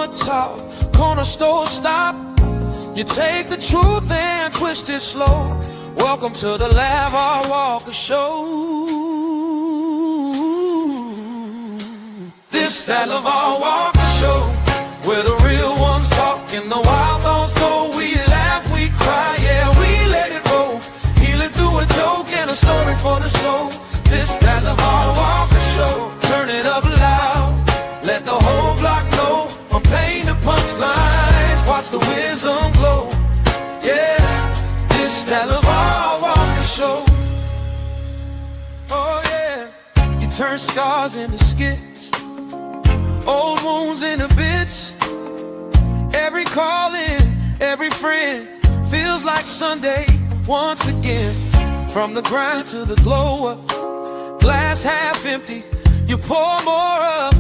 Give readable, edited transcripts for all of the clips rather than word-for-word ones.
up top, corner store stop. You take the truth and twist it slow. Welcome to the Lavar Walker Show. This that Lavar Walker Show, where the real ones talk and the wild thoughts go. We laugh, we cry, yeah, we let it roll. Heal it through a joke and a story for the soul. This that Lavar Walker Show, turn it up loud. Let the whole block know, from pain to punchlines, watch the wisdom glow. Yeah, this that LeVar Walker Show. Oh yeah, you turn scars into skits, old wounds into bits. Every calling, every friend feels like Sunday once again. From the grind to the glow up, glass half empty, you pour more up.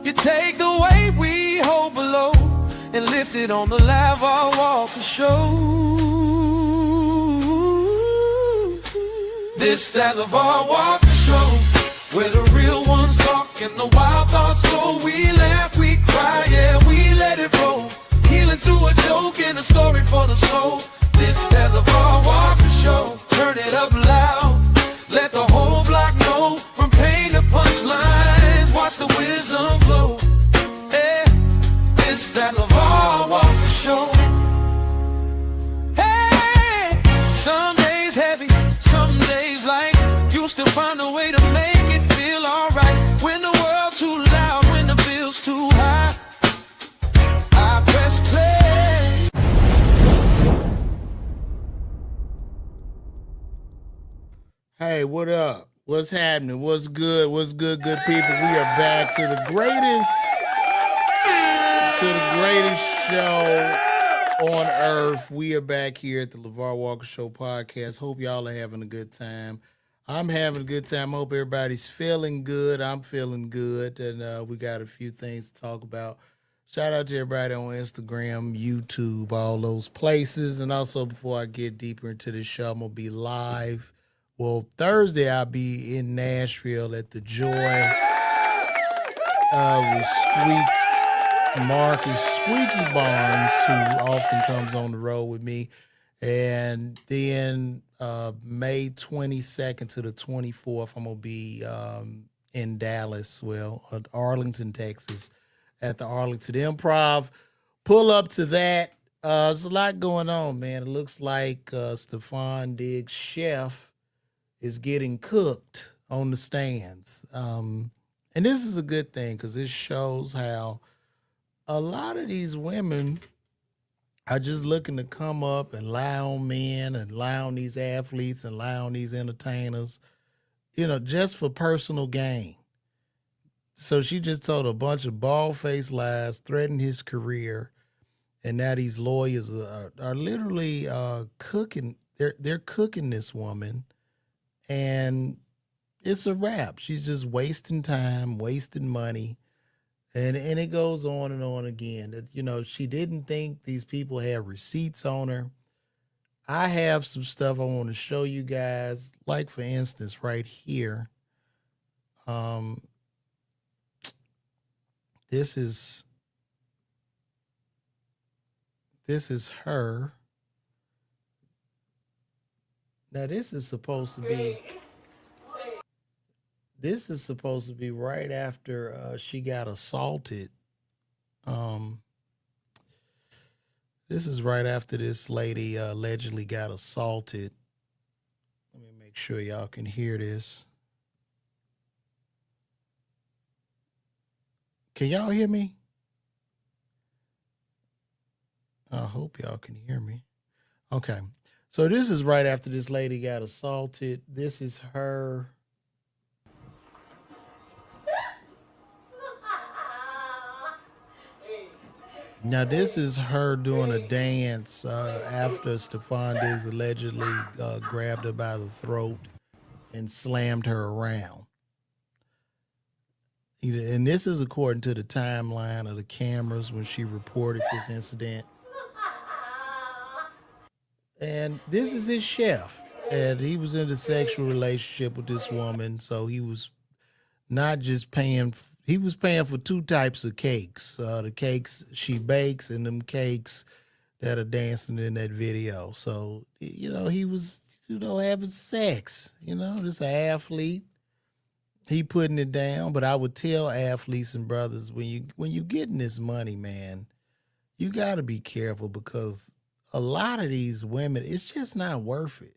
You take the weight we hold below and lift it on the Lavar Walker Show. This that Lavar Walker Show, where the real ones talk and the wild thoughts go. We laugh, we cry, yeah, we let it roll. Healing through a joke and a story for the soul. This that Lavar Walker Show, turn it up loud. Let the whole block know, from pain to punchlines, watch the wisdom flow. Yeah, it's that LeVar Walker Show. Hey, some days heavy, some days light. You still find a way to make it feel alright. When the world's too loud, when the bill's too high, I press play. Hey, what up? What's happening? What's good? What's good, good people? We are back to the greatest show on earth. We are back here at the LeVar Walker Show podcast. Hope y'all are having a good time. I'm having a good time. I hope everybody's feeling good. I'm feeling good. And we got a few things to talk about. Shout out to everybody on Instagram, YouTube, all those places. And also, before I get deeper into this show, I'm going to be live. Well, Thursday, I'll be in Nashville at the Joy with Marcus Squeaky Barnes, who often comes on the road with me. And then May 22nd to the 24th, I'm going to be in Dallas, Arlington, Texas, at the Arlington Improv. Pull up to that. There's a lot going on, man. It looks like Steffon Diggs' chef is getting cooked on the stands. And this is a good thing because it shows how a lot of these women are just looking to come up and lie on men and lie on these athletes and lie on these entertainers, just for personal gain. So she just told a bunch of bald-faced lies, threatened his career, and now these lawyers are literally cooking. They're cooking this woman. And it's a wrap. She's just wasting time, wasting money. And it goes on and on again. She didn't think these people had receipts on her. I have some stuff I want to show you guys. Like, for instance, right here. This is her. Now, this is supposed to be right after she got assaulted. This is right after this lady allegedly got assaulted. Let me make sure y'all can hear this. Can y'all hear me? I hope y'all can hear me. Okay. So this is right after this lady got assaulted. This is her. Now, this is her doing a dance after Steffon Diggs allegedly grabbed her by the throat and slammed her around. And this is according to the timeline of the cameras when she reported this incident. And this is his chef. And he was in a sexual relationship with this woman. So he was not just paying was paying for two types of cakes. The cakes she bakes and them cakes that are dancing in that video. So, he was, having sex. This an athlete. He putting it down. But I would tell athletes and brothers, when you getting this money, man, you gotta be careful because a lot of these women, it's just not worth it.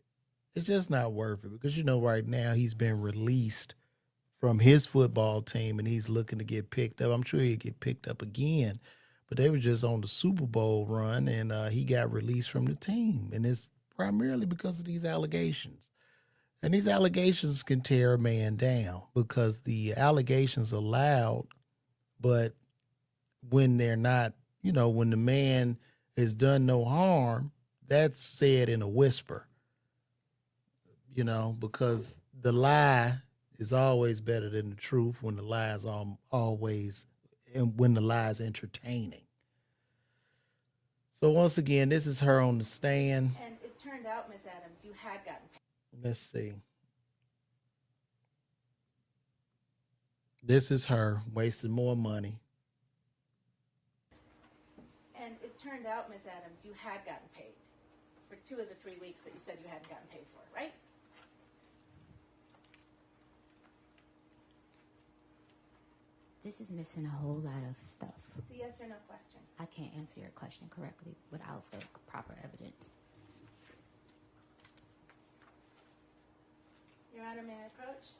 It's just not worth it because right now he's been released from his football team and he's looking to get picked up. I'm sure he'll get picked up again, but they were just on the Super Bowl run and he got released from the team. And it's primarily because of these allegations. And these allegations can tear a man down because the allegations are loud, but when they're not, when the man has done no harm, that's said in a whisper, because the lie is always better than the truth when the lie is always, and when the lie is entertaining. So once again, this is her on the stand. And it turned out, Miss Adams, you had gotten paid. Let's see. This is her wasting more money. And it turned out, Miss Adams, you had gotten paid for 2 of the 3 weeks that you said you hadn't gotten paid for, right? This is missing a whole lot of stuff. It's a yes or no question. I can't answer your question correctly without the proper evidence. Your Honor, may I approach?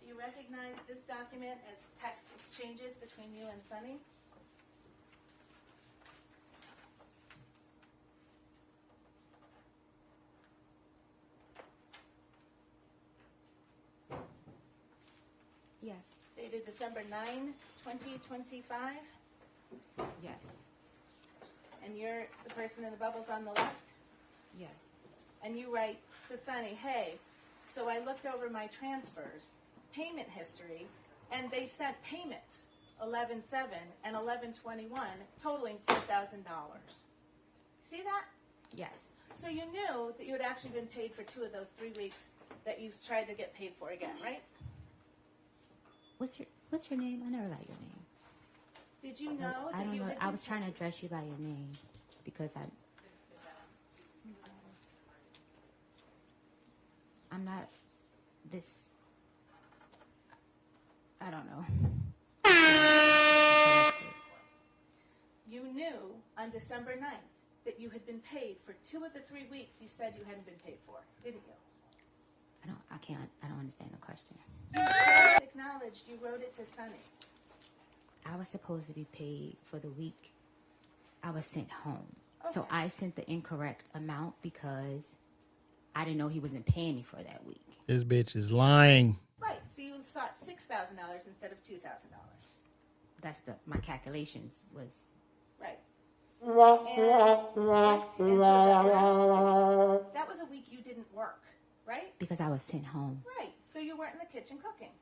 Do you recognize this document as text exchanges between you and Sonny? Yes. Dated December 9, 2025? Yes. And you're the person in the bubbles on the left? Yes. And you write to Sonny, hey, so I looked over my transfers, payment history, and they sent payments, 11/7 and 11/21, totaling $4,000. See that? Yes. So you knew that you had actually been paid for 2 of those 3 weeks that you tried to get paid for again, right? What's your name? I never got your name. Did you know I that don't you know. had I been was trying to address you by your name because I'm not this. I don't know. You knew on December 9th that you had been paid for 2 of the 3 weeks you said you hadn't been paid for, didn't you? I don't understand the question. You acknowledged you wrote it to Sonny. I was supposed to be paid for the week I was sent home. Okay. So I sent the incorrect amount because I didn't know he wasn't paying me for that week. This bitch is lying. Right, so you sought $6,000 instead of $2,000. That's my calculations was. Right. And that was a week you didn't work, right? Because I was sent home. Right, so you weren't in the kitchen cooking.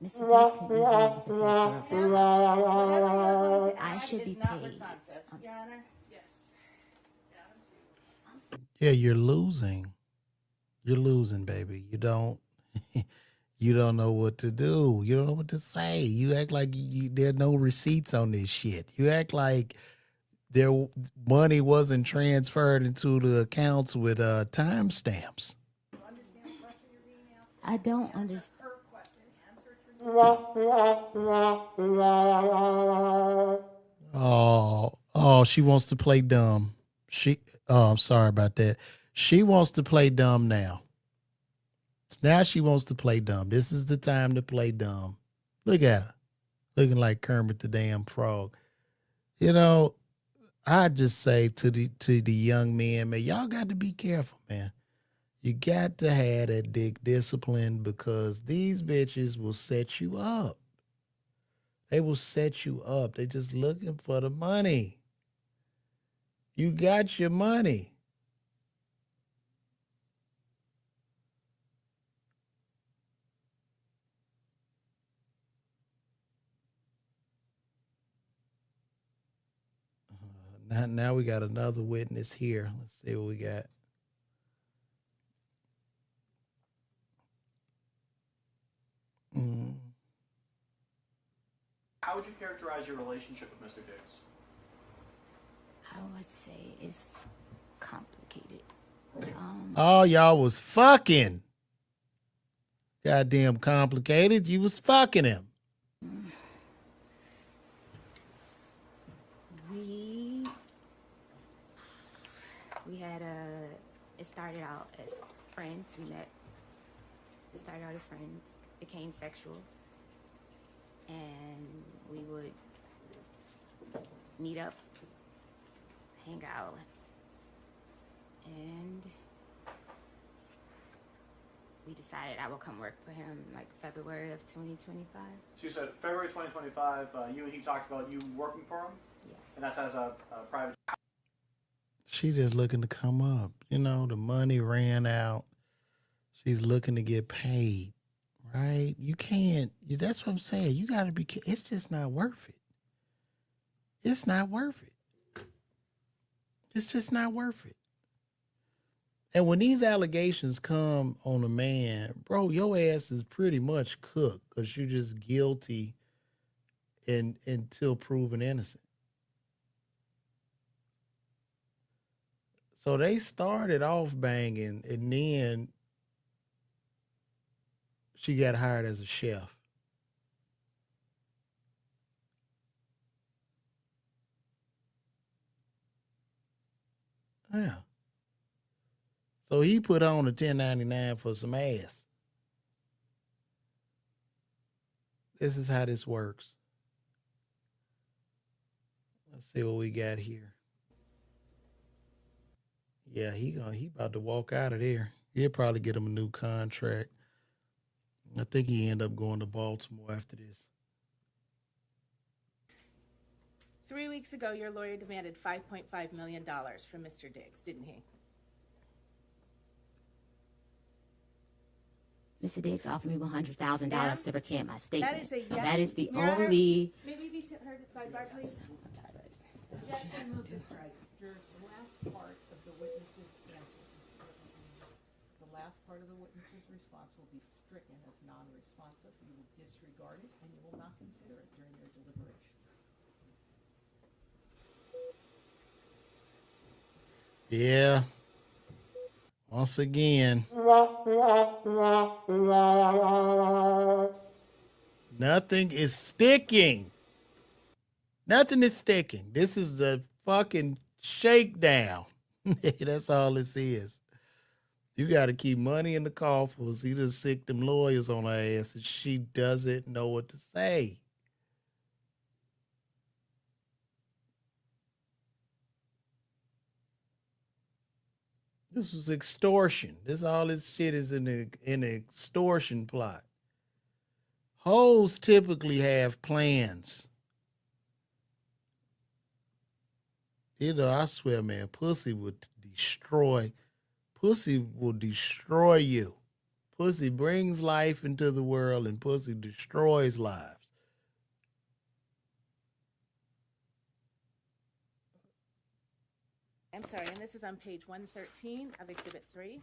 Mrs. Diggs sent me home because he had Now, whatever you're going to I add should be is not paid. responsive, Your Honor. Yeah, you're losing. You're losing, baby. You don't know what to do. You don't know what to say. You act like there are no receipts on this shit. You act like their money wasn't transferred into the accounts with timestamps. I don't understand. Oh, she wants to play dumb. I'm sorry about that. She wants to play dumb now. Now she wants to play dumb. This is the time to play dumb. Look at her. Looking like Kermit the damn frog. I just say to the young men, man, y'all got to be careful, man. You got to have that dick discipline because these bitches will set you up. They will set you up. They just looking for the money. You got your money. Now we got another witness here. Let's see what we got. How would you characterize your relationship with Mr. Diggs? I would say it's complicated. Oh, y'all was fucking. Goddamn complicated. You was fucking him. We had it started out as friends. It started out as friends, became sexual, and we would meet up, hang out, and we decided I would come work for him like February of 2025. So you said February 2025, you and he talked about you working for him? Yes. And that's as a private... She just looking to come up. You know, the money ran out. She's looking to get paid, right? You can't. That's what I'm saying. You got to be. It's just not worth it. It's not worth it. It's just not worth it. And when these allegations come on a man, bro, your ass is pretty much cooked because you're just guilty until proven innocent. So they started off banging, and then she got hired as a chef. Yeah. So he put on a 1099 for some ass. This is how this works. Let's see what we got here. Yeah, he about to walk out of there. He'll probably get him a new contract. I think he end up going to Baltimore after this. 3 weeks ago, your lawyer demanded $5.5 million from Mr. Diggs, didn't he? Mr. Diggs offered me $100,000 Ma'am? to recant my statement. That is a yes. That is the Your Honor, only. Maybe be heard at sidebar, please. Objection, move this right. The last part of the witness's answer, the last part of the witness's response will be stricken as non-responsive. You will disregard it and you will not consider it during your deliberations. Yeah. Once again. Nothing is sticking. Nothing is sticking. This is a fucking shakedown. That's all this is. You got to keep money in the coffers. He just sick them lawyers on her ass, and she doesn't know what to say. This was extortion. All this shit is in an extortion plot. Hoes typically have plans. You know, I swear, man, pussy will destroy you. Pussy brings life into the world, and pussy destroys lives. I'm sorry, and this is on page 113 of Exhibit 3.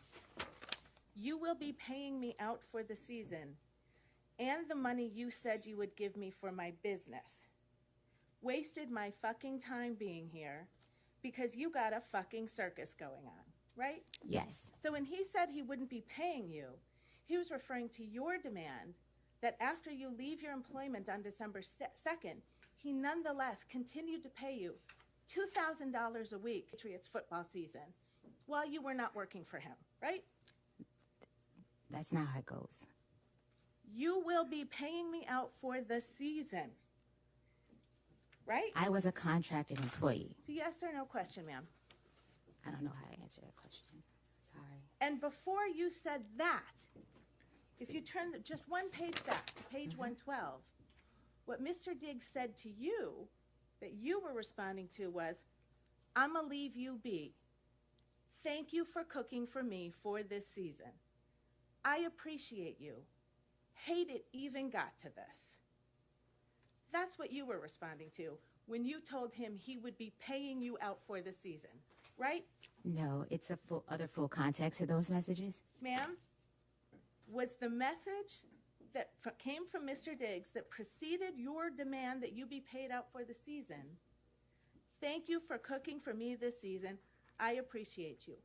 You will be paying me out for the season and the money you said you would give me for my business. Wasted my fucking time being here because you got a fucking circus going on, right? Yes. So when he said he wouldn't be paying you, he was referring to your demand that after you leave your employment on December 2nd, he nonetheless continued to pay you $2,000 a week, Patriots football season, while you were not working for him, right? That's not how it goes. You will be paying me out for the season, right? I was a contracted employee. It's a yes or no question, ma'am. I don't know how to answer that question. Sorry. And before you said that, if you turn just one page back to page 112, what Mr. Diggs said to you that you were responding to was, "I'ma leave you be. Thank you for cooking for me for this season. I appreciate you. Hate it even got to this." That's what you were responding to when you told him he would be paying you out for the season, right? No, it's a full context to those messages. Ma'am, was the message that came from Mr. Diggs that preceded your demand that you be paid out for the season? Thank you for cooking for me this season. I appreciate you.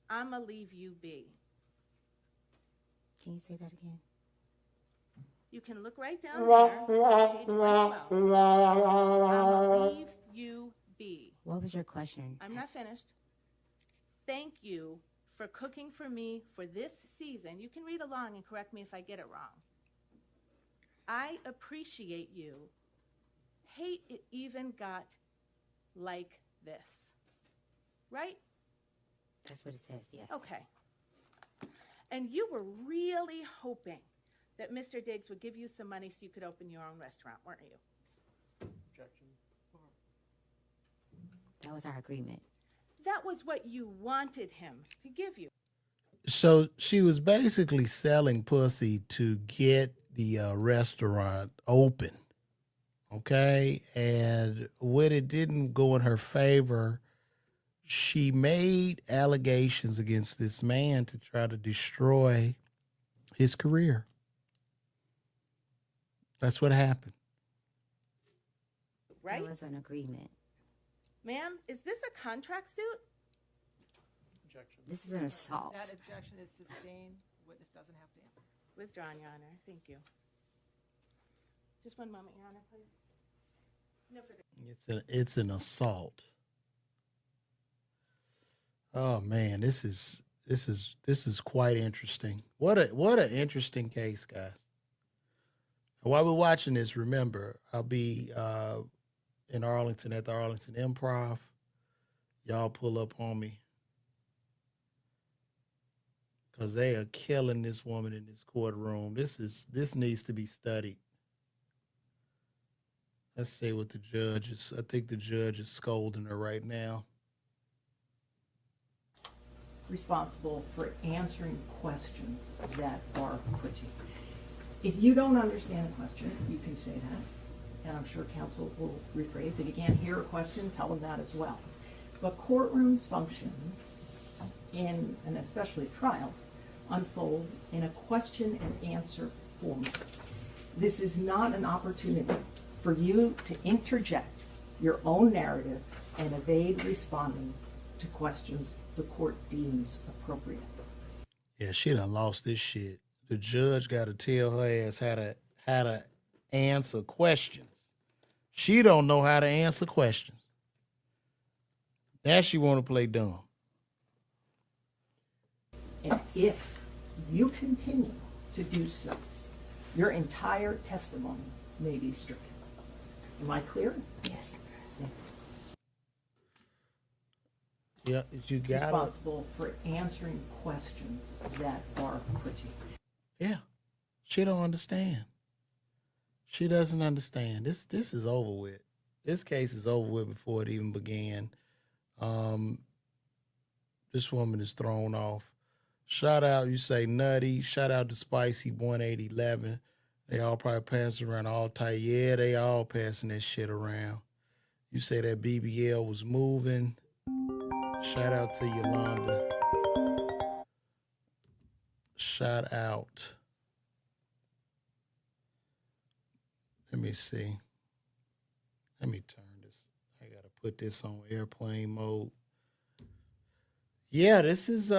I'ma leave you be. Can you say that again? You can look right down there, page 112. I'ma leave you be. What was your question? I'm not finished. Thank you for cooking for me for this season. You can read along and correct me if I get it wrong. I appreciate you. Hate it even got like this. Right? That's what it says, yes. Okay. And you were really hoping that Mr. Diggs would give you some money so you could open your own restaurant, weren't you? Objection. That was our agreement. That was what you wanted him to give you. So she was basically selling pussy to get the restaurant open. Okay. And when it didn't go in her favor, she made allegations against this man to try to destroy his career. That's what happened. Right? That was an agreement. Ma'am, is this a contract suit? Objection. This is an assault. That objection is sustained. Witness doesn't have to answer. Withdrawn, Your Honor. Thank you. Just one moment, Your Honor, please. No further. It's an assault. Oh man, this is quite interesting. What an interesting case, guys. While we're watching this, remember, I'll be in Arlington at the Arlington Improv. Y'all pull up on me, because they are killing this woman in this courtroom. This needs to be studied. Let's see what the judge is. I think the judge is scolding her right now. Responsible for answering questions that are put to you. If you don't understand a question, you can say that, and I'm sure counsel will rephrase. If you can't hear a question, tell them that as well. But courtrooms function in, and especially trials, unfold in a question and answer format. This is not an opportunity for you to interject your own narrative and evade responding to questions the court deems appropriate. Yeah, she done lost this shit. The judge got to tell her ass how to answer questions. She don't know how to answer questions. Now she want to play dumb. And if you continue to do so, your entire testimony may be stricken. Am I clear? Yes. Yeah, you got Responsible for answering questions that are put to you. Yeah, she don't understand. She doesn't understand. This is over with. This case is over with before it even began. This woman is thrown off. Shout out, you say Nutty. Shout out to Spicy 1811. They all probably passing around all tight. Yeah, they all passing that shit around. You say that BBL was moving. Shout out to Yolanda. Shout out. Let me see. Let me turn this. I gotta put this on airplane mode. Yeah, this is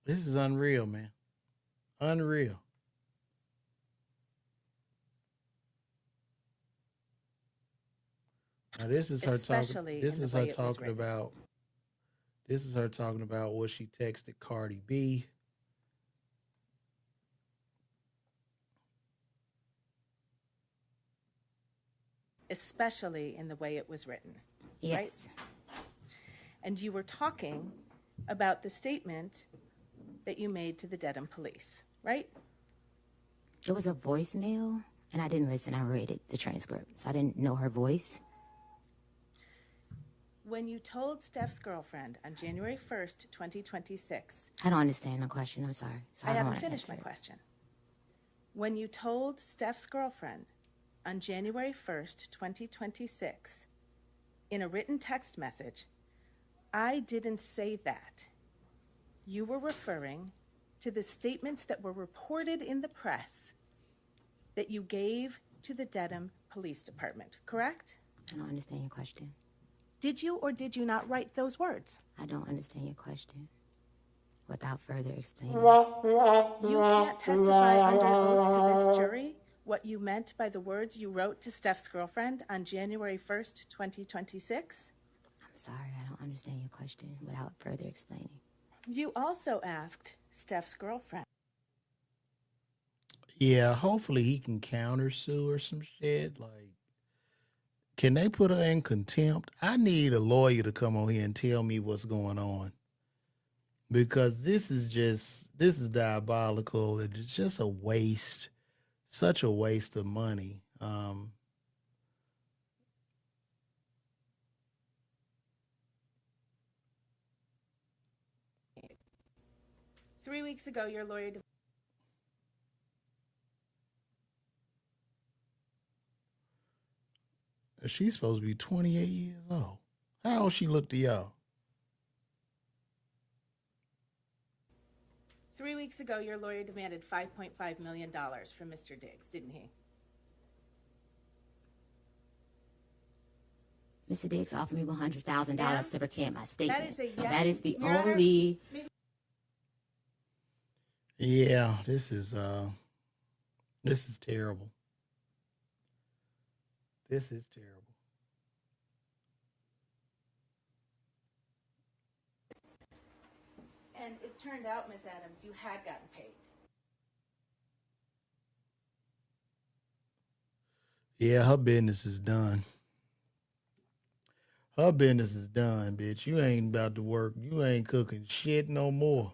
unreal, man. Unreal. Now this is her talking. This is her talking about. This is her talking about what she texted Cardi B. Especially in the way it was written. Yes. Right? And you were talking about the statement that you made to the Dedham police, right? It was a voicemail, and I didn't listen. I read it, the transcript, so I didn't know her voice. When you told Steph's girlfriend on January 1st, 2026. I don't understand the question. I'm sorry. So I don't haven't wanna finished my answer it. question. When you told Steph's girlfriend on January 1st, 2026, in a written text message, I didn't say that. You were referring to the statements that were reported in the press that you gave to the Dedham Police Department, correct? I don't understand your question. Did you or did you not write those words? I don't understand your question. Without further explaining. You can't testify under oath to this jury what you meant by the words you wrote to Steph's girlfriend on January 1st, 2026? I'm sorry, I don't understand your question without further explaining. You also asked Steph's girlfriend. Yeah, hopefully he can countersue or some shit. Like, can they put her in contempt? I need a lawyer to come on here and tell me what's going on. Because this is diabolical. It's just a waste, such a waste of money. 3 weeks ago, your lawyer. She's supposed to be 28 years old. How old she look to y'all? 3 weeks ago, your lawyer demanded $5.5 million from Mr. Diggs, didn't he? Mr. Diggs offered me $100,000 Ma'am? to recant my statement. That is a yes. That is the Your Honor, only... Yeah, this is terrible. This is terrible. And it turned out, Miss Adams, you had gotten paid. Yeah, her business is done. Her business is done, bitch. You ain't about to work. You ain't cooking shit no more.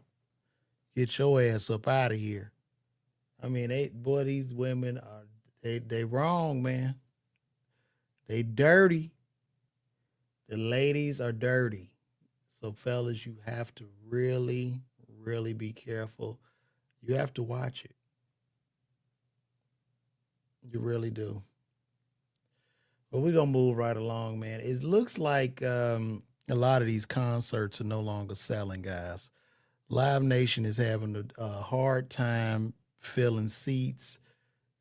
Get your ass up out of here. I mean, these women are they wrong, man. They dirty. The ladies are dirty. So fellas, you have to really, really be careful. You have to watch it. You really do. But we're going to move right along, man. It looks like a lot of these concerts are no longer selling, guys. Live Nation is having a hard time filling seats.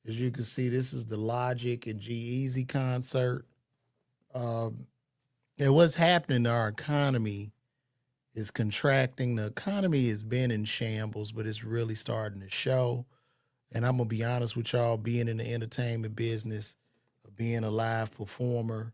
As you can see, this is the Logic and G-Eazy concert. And what's happening to our economy is contracting. The economy has been in shambles, but it's really starting to show. And I'm going to be honest with y'all, being in the entertainment business, being a live performer,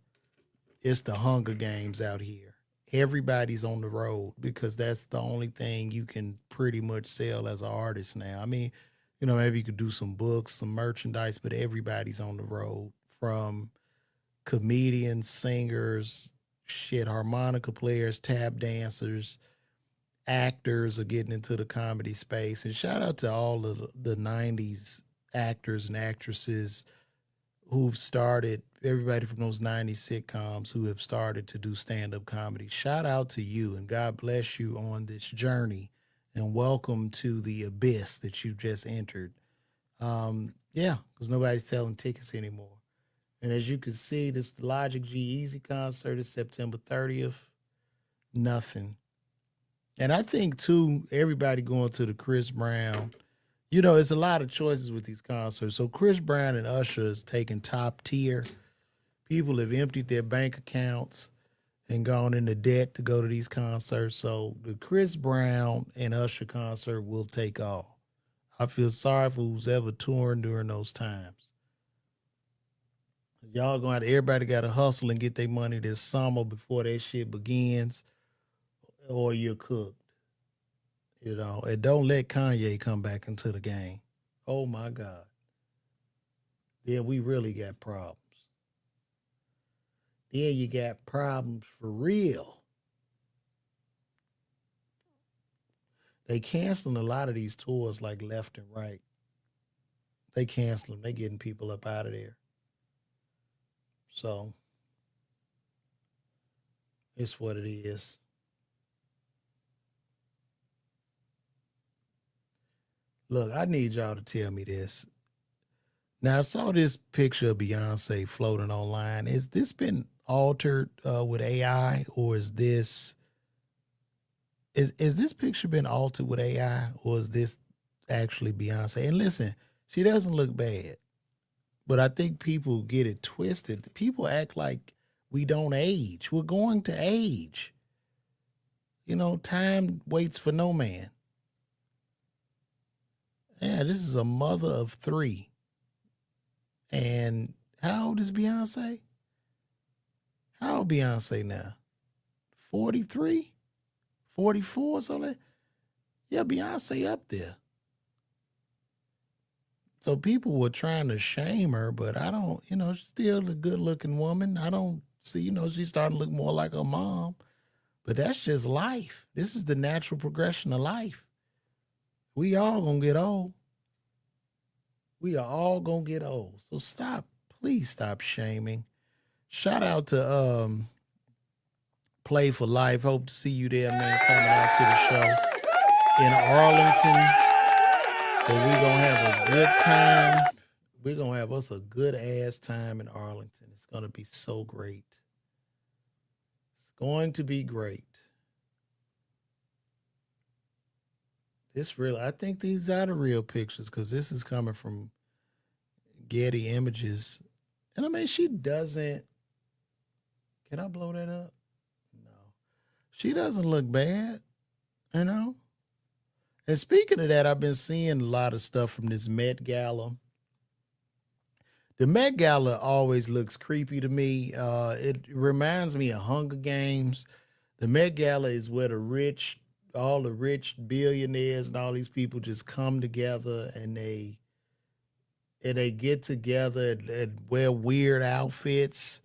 it's the Hunger Games out here. Everybody's on the road because that's the only thing you can pretty much sell as an artist now. I mean, you know, maybe you could do some books, some merchandise, but everybody's on the road, from comedians, singers, harmonica players, tap dancers, actors are getting into the comedy space. And shout out to all of the 90s actors and actresses who've started, everybody from those 90s sitcoms who have started to do stand-up comedy. Shout out to you, and God bless you on this journey, and welcome to the abyss that you've just entered. Yeah, because nobody's selling tickets anymore. And as you can see, this Logic G-Eazy concert is September 30th. Nothing. And I think, too, everybody going to the Chris Brown, you know, it's a lot of choices with these concerts. So Chris Brown and Usher is taking top tier. People have emptied their bank accounts and gone into debt to go to these concerts. So the Chris Brown and Usher concert will take all. I feel sorry for who's ever touring during those times. Y'all going to, everybody got to hustle and get their money this summer before that shit begins, or you're cooked. You know, and don't let Kanye come back into the game. Oh, my God. Then we really got problems. Then you got problems for real. They canceling a lot of these tours like left and right. They cancel them. They getting people up out of there. So it's what it is. Look, I need y'all to tell me this. Now I saw this picture of Beyonce floating online. Is this been altered with AI, or is this picture been altered with AI, or is this actually Beyonce? And listen, she doesn't look bad, but I think people get it twisted. People act like we don't age. We're going to age. You know, time waits for no man. Yeah, this is a mother of three. And how old is Beyonce? How old Beyonce now? 43? 44 something? Yeah, Beyonce up there. So people were trying to shame her, but I don't, she's still a good looking woman. I don't see, she's starting to look more like her mom. But that's just life. This is the natural progression of life. We all gonna get old. We are all gonna get old. So stop, please stop shaming. Shout out to Play for Life. Hope to see you there, man, coming out to the show in Arlington. But we're gonna have a good time. We're gonna have us a good ass time in Arlington. It's gonna be so great. It's going to be great. I think these are the real pictures because this is coming from Getty Images. And I mean, she doesn't. Can I blow that up? No. She doesn't look bad, you know? And speaking of that, I've been seeing a lot of stuff from this Met Gala. The Met Gala always looks creepy to me. It reminds me of Hunger Games. The Met Gala is where all the rich billionaires and all these people just come together and they get together and wear weird outfits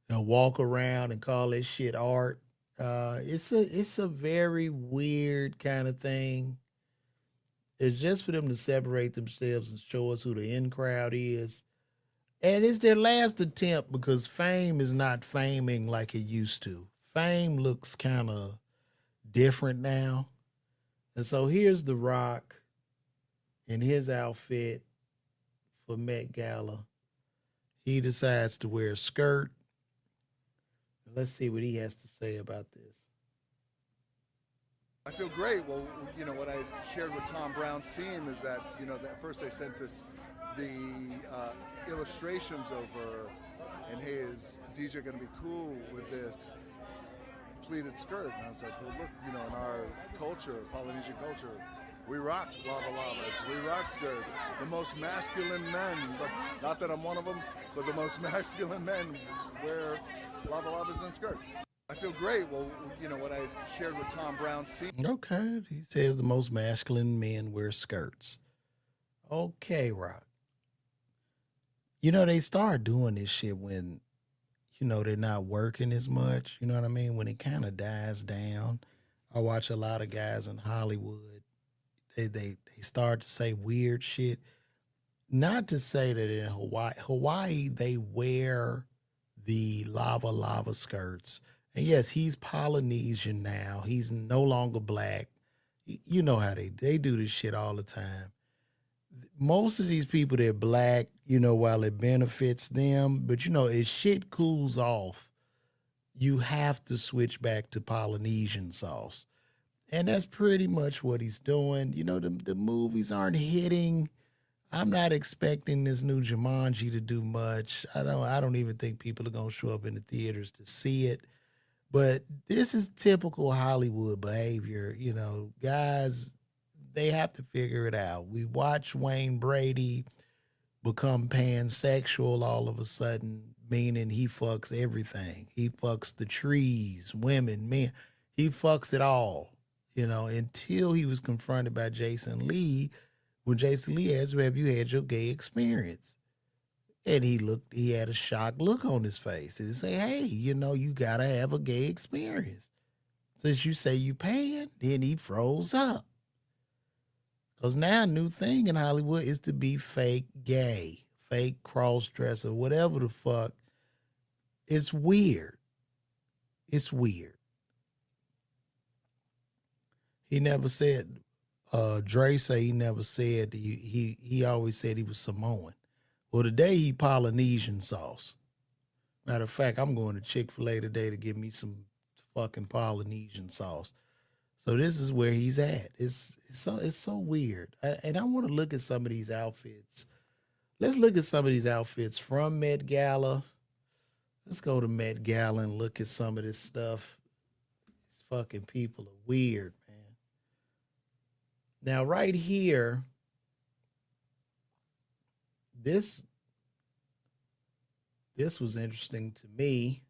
and walk around and call that shit art. It's a very weird kind of thing. It's just for them to separate themselves and show us who the in crowd is. And it's their last attempt because fame is not faming like it used to. Fame looks kind of different now. And so here's The Rock in his outfit for Met Gala. He decides to wear a skirt. Let's see what he has to say about this. I feel great. Well, what I shared with Tom Brown's team is that, that first they sent the illustrations over, and hey, is DJ going to be cool with this pleated skirt? And I was like, well, look, in our culture, Polynesian culture, we rock lava lavas, we rock skirts. The most masculine men, but not that I'm one of them, but the most masculine men wear lava lavas and skirts. I feel great. Well, what I shared with Tom Brown's team. Okay, he says the most masculine men wear skirts. Okay, Rock. They start doing this shit when, they're not working as much. You know what I mean? When it kind of dies down. I watch a lot of guys in Hollywood. They start to say weird shit. Not to say that in Hawaii they wear the lava skirts. And yes, he's Polynesian now. He's no longer black. You know how they do this shit all the time. Most of these people, they're black, while it benefits them. But, as shit cools off, you have to switch back to Polynesian sauce. And that's pretty much what he's doing. The movies aren't hitting. I'm not expecting this new Jumanji to do much. I don't even think people are going to show up in the theaters to see it. But this is typical Hollywood behavior. Guys, they have to figure it out. We watch Wayne Brady become pansexual all of a sudden, meaning he fucks everything. He fucks the trees, women, men. He fucks it all, until he was confronted by Jason Lee when Jason Lee asked him, have you had your gay experience? And he had a shocked look on his face. And he said, hey, you gotta have a gay experience. Since you say you pan, then he froze up. Because now a new thing in Hollywood is to be fake gay, fake cross-dresser, whatever the fuck. It's weird. It's weird. He never said, Dre say he never said, he always said he was Samoan. Well, today he Polynesian sauce. Matter of fact, I'm going to Chick-fil-A today to get me some fucking Polynesian sauce. So this is where he's at. It's so weird. And I want to look at some of these outfits. Let's look at some of these outfits from Met Gala. Let's go to Met Gala and look at some of this stuff. These fucking people are weird, man. Now, right here, this was interesting to me.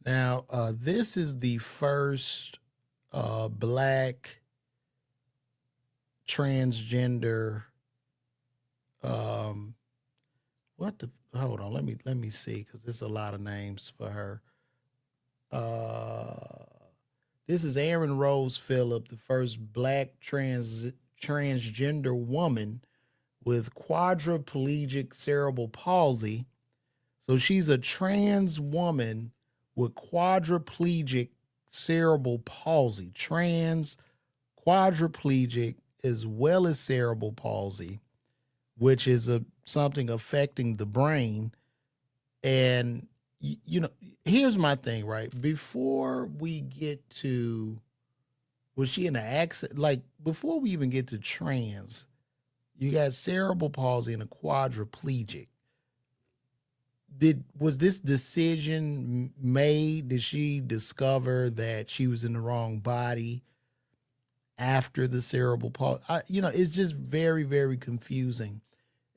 Now, this is the first black transgender. Hold on, let me see, because there's a lot of names for her. This is Aaron Rose Phillip, the first black transgender woman with quadriplegic cerebral palsy. So she's a trans woman with quadriplegic cerebral palsy. Trans, quadriplegic, as well as cerebral palsy, which is something affecting the brain. And, here's my thing, right? Before we get to, was she in an accident? Like, before we even get to trans, you got cerebral palsy and a quadriplegic. Was this decision made? Did she discover that she was in the wrong body after the cerebral palsy? It's just very, very confusing.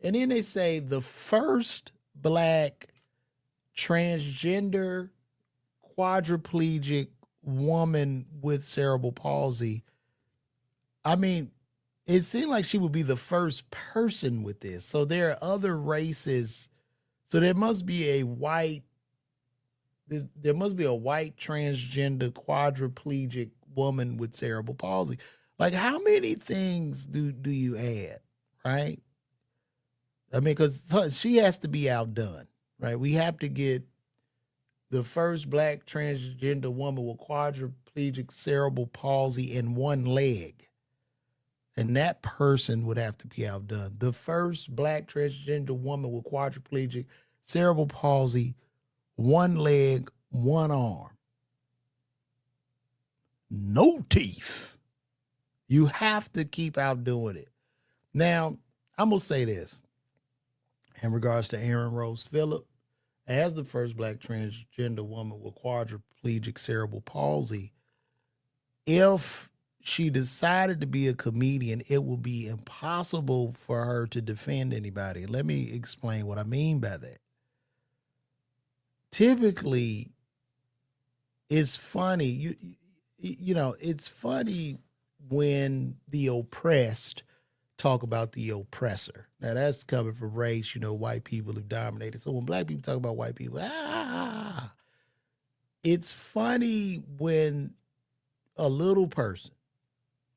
And then they say the first black transgender quadriplegic woman with cerebral palsy. I mean, it seemed like she would be the first person with this. So there are other races. So there must be a white transgender quadriplegic woman with cerebral palsy. Like, how many things do you add, right? I mean, because she has to be outdone, right? We have to get the first black transgender woman with quadriplegic cerebral palsy in one leg. And that person would have to be outdone. The first black transgender woman with quadriplegic cerebral palsy, one leg, one arm, no teeth. You have to keep outdoing it. Now, I'm going to say this in regards to Aaron Rose Phillip, as the first black transgender woman with quadriplegic cerebral palsy, if she decided to be a comedian, it will be impossible for her to defend anybody. Let me explain what I mean by that. Typically, it's funny. It's funny when the oppressed talk about the oppressor. Now, that's coming from race. White people have dominated. So when black people talk about white people, it's funny when a little person,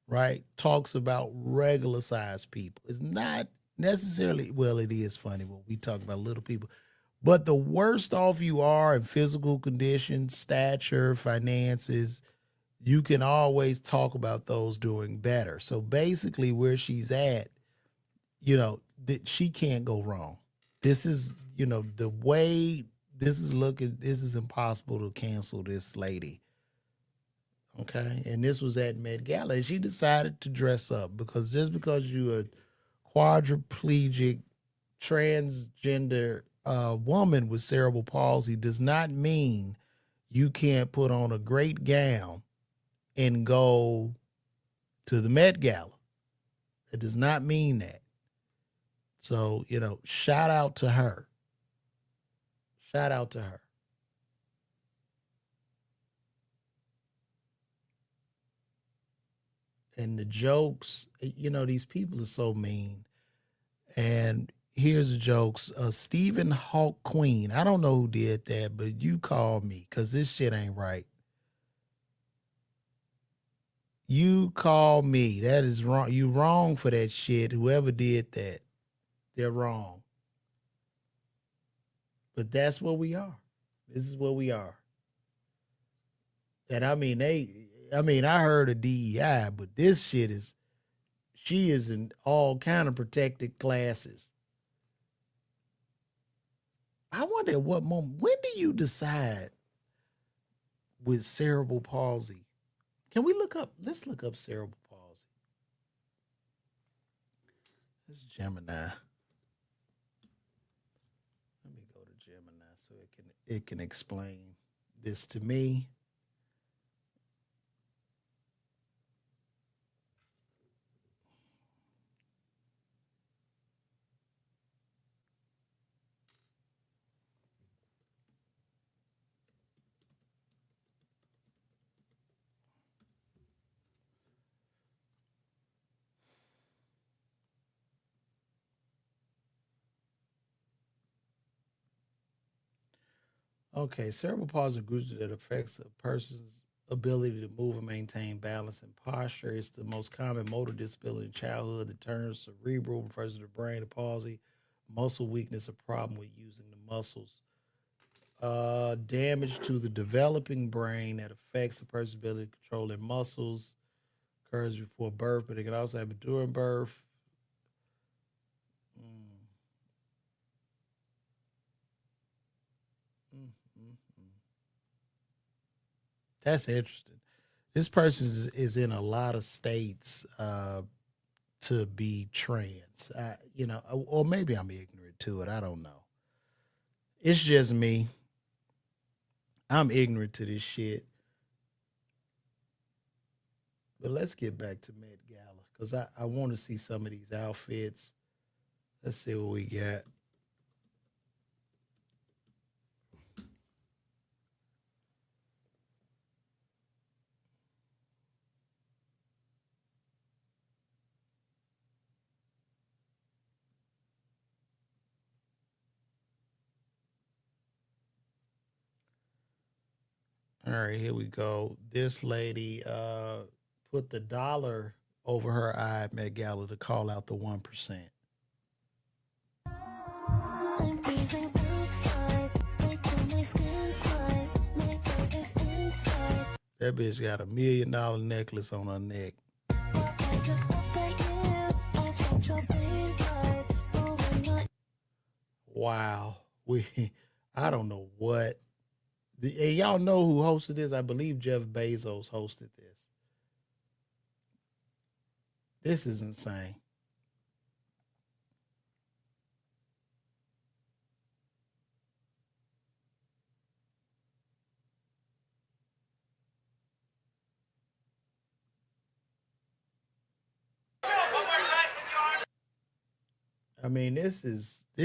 right, talks about regular sized people. It's not necessarily, well, it is funny when we talk about little people, but the worse off you are in physical condition, stature, finances, you can always talk about those doing better. So basically where she's at, that she can't go wrong. This is, the way this is looking, this is impossible to cancel this lady. Okay. And this was at Met Gala. And she decided to dress up because just because you're a quadriplegic transgender woman with cerebral palsy does not mean you can't put on a great gown and go to the Met Gala. It does not mean that. So, shout out to her. Shout out to her. And the jokes, these people are so mean. And here's the jokes. Stephen Hawk Queen. I don't know who did that, but you call me because this shit ain't right. You call me. That is wrong. You wrong for that shit. Whoever did that, they're wrong. But that's where we are. This is where we are. And I mean, I mean, I heard of DEI, but this shit is, she is in all kind of protected classes. I wonder at what moment, when do you decide with cerebral palsy? Can we look up, let's look up cerebral palsy. This is Gemini. Let me go to Gemini so it can explain this to me. Okay, cerebral palsy groups that affects a person's ability to move and maintain balance and posture. It's the most common motor disability in childhood. The term cerebral refers to the brain. The palsy, muscle weakness, a problem with using the muscles. Damage to the developing brain that affects a person's ability to control their muscles occurs before birth, but it can also happen during birth. That's interesting. This person is in a lot of states to be trans. Or maybe I'm ignorant to it. I don't know. It's just me. I'm ignorant to this shit. But let's get back to Met Gala because I want to see some of these outfits. Let's see what we got. All right, here we go. This lady put the dollar over her eye at Met Gala to call out the 1%. That bitch got $1 million necklace on her neck. Wow. I don't know what. And y'all know who hosted this? I believe Jeff Bezos hosted this. This is insane. I mean, this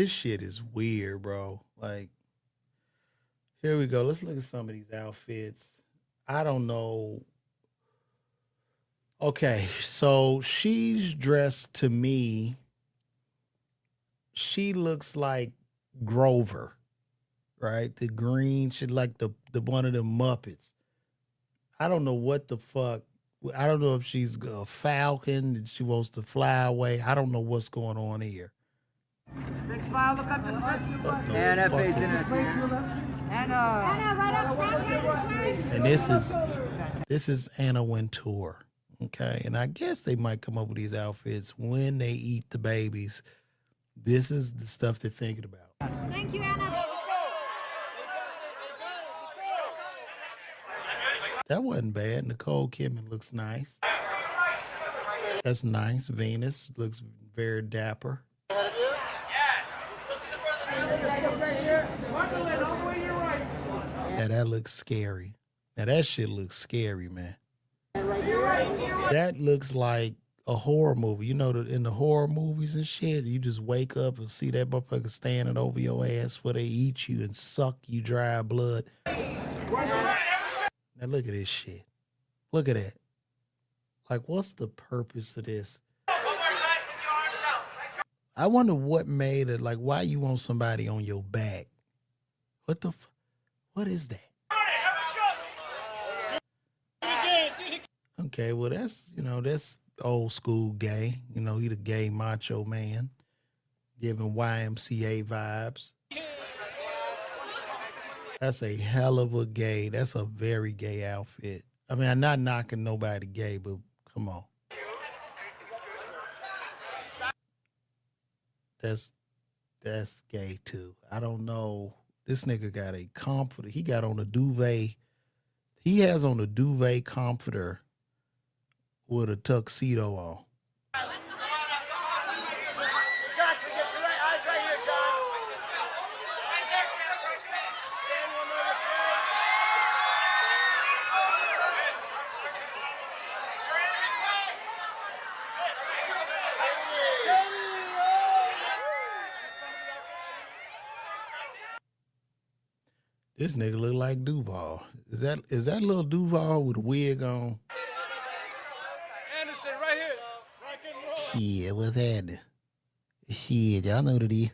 shit is weird, bro. Like, here we go. Let's look at some of these outfits. I don't know. Okay, so she's dressed to me. She looks like Grover, right? The green, she like the one of them Muppets. I don't know what the fuck. I don't know if she's a falcon and she wants to fly away. I don't know what's going on here. Big smile, look up this way. And that face in it. Anna, right up front. And this is Anna Wintour. Okay. And I guess they might come up with these outfits when they eat the babies. This is the stuff they're thinking about. Thank you, Anna. That wasn't bad. Nicole Kidman looks nice. That's nice. Venus looks very dapper. Yeah, that looks scary. Now that shit looks scary, man. That looks like a horror movie. You know, in the horror movies and shit, you just wake up and see that motherfucker standing over your ass before they eat you and suck you dry blood. Now look at this shit. Look at that. Like, what's the purpose of this? I wonder what made it, like, why you want somebody on your back? What is that? Okay, well, that's old school gay. You know, he the gay macho man, giving YMCA vibes. That's a hell of a gay. That's a very gay outfit. I mean, I'm not knocking nobody gay, but come on. That's gay too. I don't know. This nigga got a comforter. He got on a duvet. He has on a duvet comforter with a tuxedo on. This nigga look like Duval. Is that little Duval with a wig on? Anderson, right here. Shit, what's happening? Shit, y'all know what it is.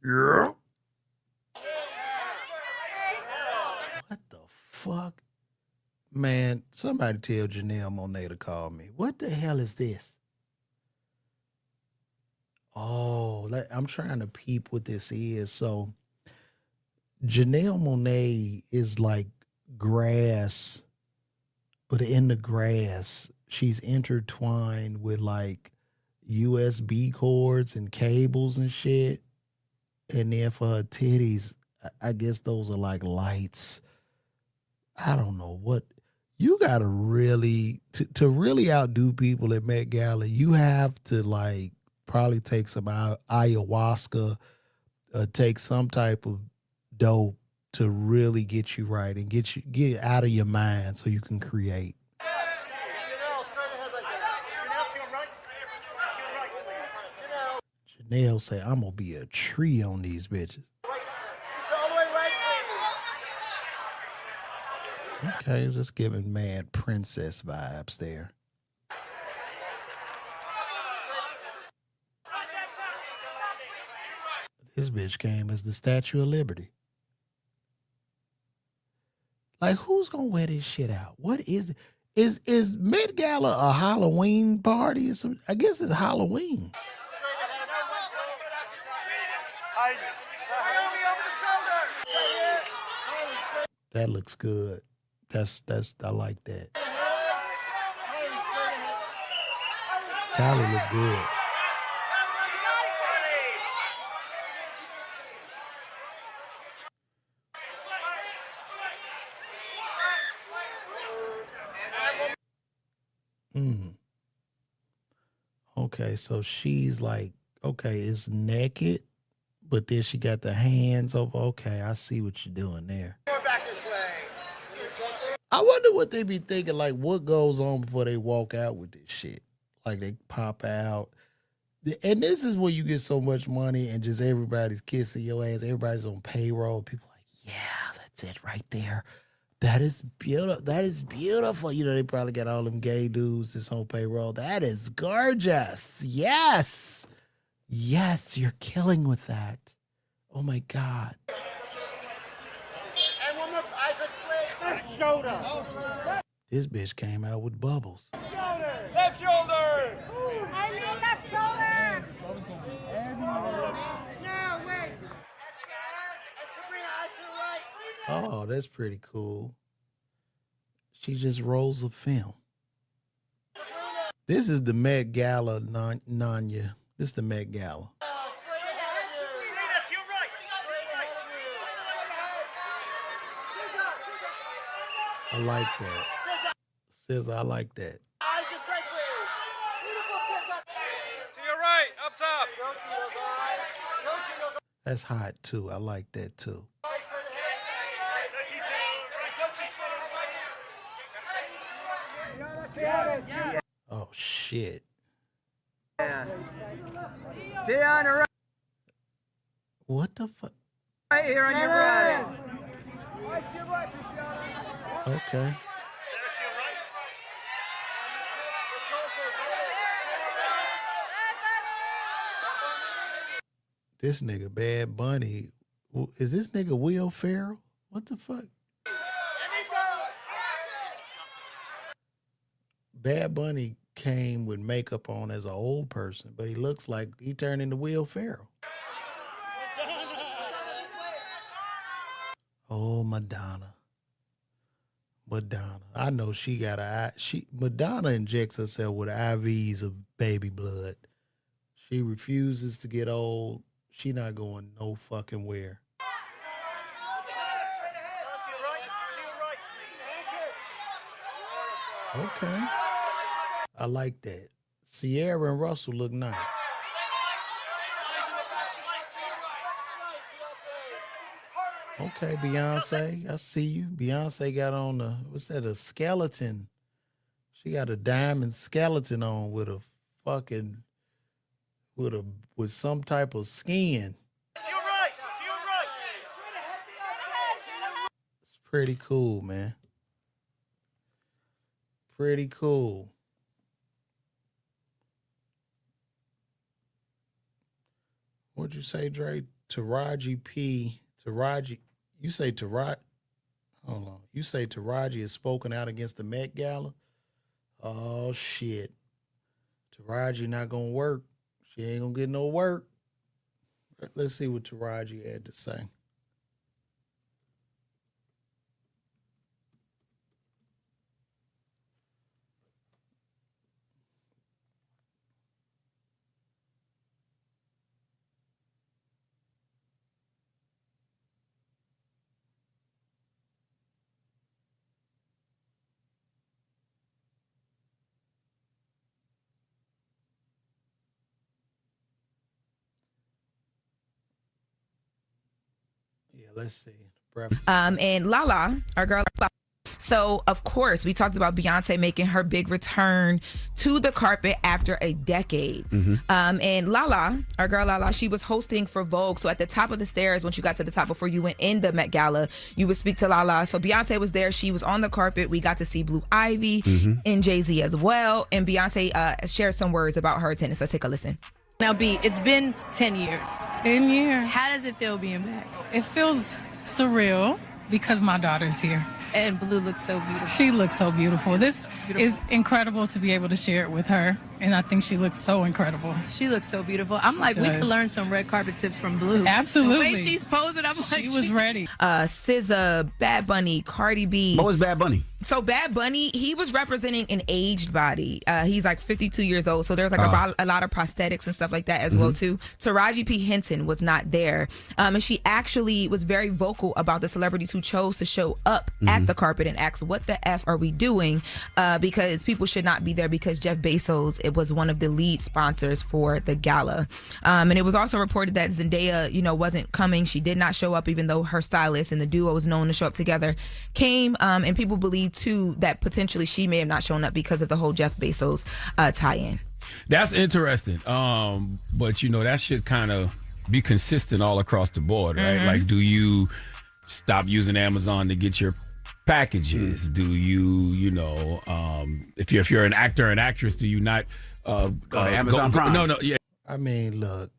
Yeah. What the fuck? Man, somebody tell Janelle Monáe to call me. What the hell is this? Oh, I'm trying to peep what this is. So Janelle Monáe is like grass, but in the grass, she's intertwined with like USB cords and cables and shit. And then for her titties, I guess those are like lights. I don't know what. You gotta really, to really outdo people at Met Gala, you have to like probably take some ayahuasca or take some type of dope to really get you right and get out of your mind so you can create. Janelle say, I'm gonna be a tree on these bitches. Okay, just giving mad princess vibes there. This bitch came as the Statue of Liberty. Like, who's gonna wear this shit out? What is it? Is Met Gala a Halloween party or something? I guess it's Halloween. That looks good. That's I like that. Kylie look good. Okay, so she's like, okay, it's naked, but then she got the hands over. Okay, I see what you're doing there. I wonder what they be thinking, like what goes on before they walk out with this shit. Like they pop out. And this is where you get so much money and just everybody's kissing your ass. Everybody's on payroll. People like, yeah, that's it right there. That is beautiful. That is beautiful. You know, they probably got all them gay dudes that's on payroll. That is gorgeous. Yes. Yes, you're killing with that. Oh my God. And one more, eyes straight. Left shoulder. This bitch came out with bubbles. Left shoulder. I mean left shoulder. No, wait. Oh, that's pretty cool. She just rolls a film. This is the Met Gala, Nanya. This is the Met Gala. I like that. Says I like that. To your right, up top. That's hot too. I like that too. Oh shit. Stay on the right. What the fuck? Right here on your right. Okay. This nigga Bad Bunny. Is this nigga Will Ferrell? What the fuck? Bad Bunny came with makeup on as an old person, but he looks like he turned into Will Ferrell. Oh, Madonna. Madonna. I know she got Madonna injects herself with IVs of baby blood. She refuses to get old. She not going no fucking where. Okay. I like that. Sierra and Russell look nice. Okay, Beyonce, I see you. Beyonce got on a skeleton. She got a diamond skeleton on with a fucking, with some type of skin. To your right. It's pretty cool, man. Pretty cool. What'd you say, Dre? Taraji P. Taraji. You say Taraji. Hold on. You say Taraji has spoken out against the Met Gala? Oh, shit. Taraji not going to work. She ain't going to get no work. Let's see what Taraji had to say. Yeah, let's see. And Lala, our girl Lala. So, of course, we talked about Beyonce making her big return to the carpet after a decade. And Lala, our girl Lala, she was hosting for Vogue. So at the top of the stairs, once you got to the top before you went in the Met Gala, you would speak to Lala. So Beyonce was there. She was on the carpet. We got to see Blue Ivy and Jay-Z as well. And Beyonce shared some words about her attendance. Let's take a listen. Now, B, it's been 10 years. 10 years. How does it feel being back? It feels surreal because my daughter's here. And Blue looks so beautiful. She looks so beautiful. This is incredible to be able to share it with her. And I think she looks so incredible. She looks so beautiful. I'm like, we could learn some red carpet tips from Blue. Absolutely. The way she's posing, I'm like, she was ready. SZA, Bad Bunny, Cardi B. What was Bad Bunny? So Bad Bunny, he was representing an aged body. He's like 52 years old. So there's like a lot of prosthetics and stuff like that as well too. Taraji P. Henson was not there. And she actually was very vocal about the celebrities who chose to show up at the carpet and asked, what the F are we doing? Because people should not be there because Jeff Bezos, it was one of the lead sponsors for the gala. And it was also reported that Zendaya, wasn't coming. She did not show up, even though her stylist and the duo was known to show up together, came. And people believe too that potentially she may have not shown up because of the whole Jeff Bezos tie-in. That's interesting. But that should kind of be consistent all across the board, right? Like, do you stop using Amazon to get your packages? Do you, if you're an actor or an actress, do you not go to Amazon Prime? No, yeah. I mean, look,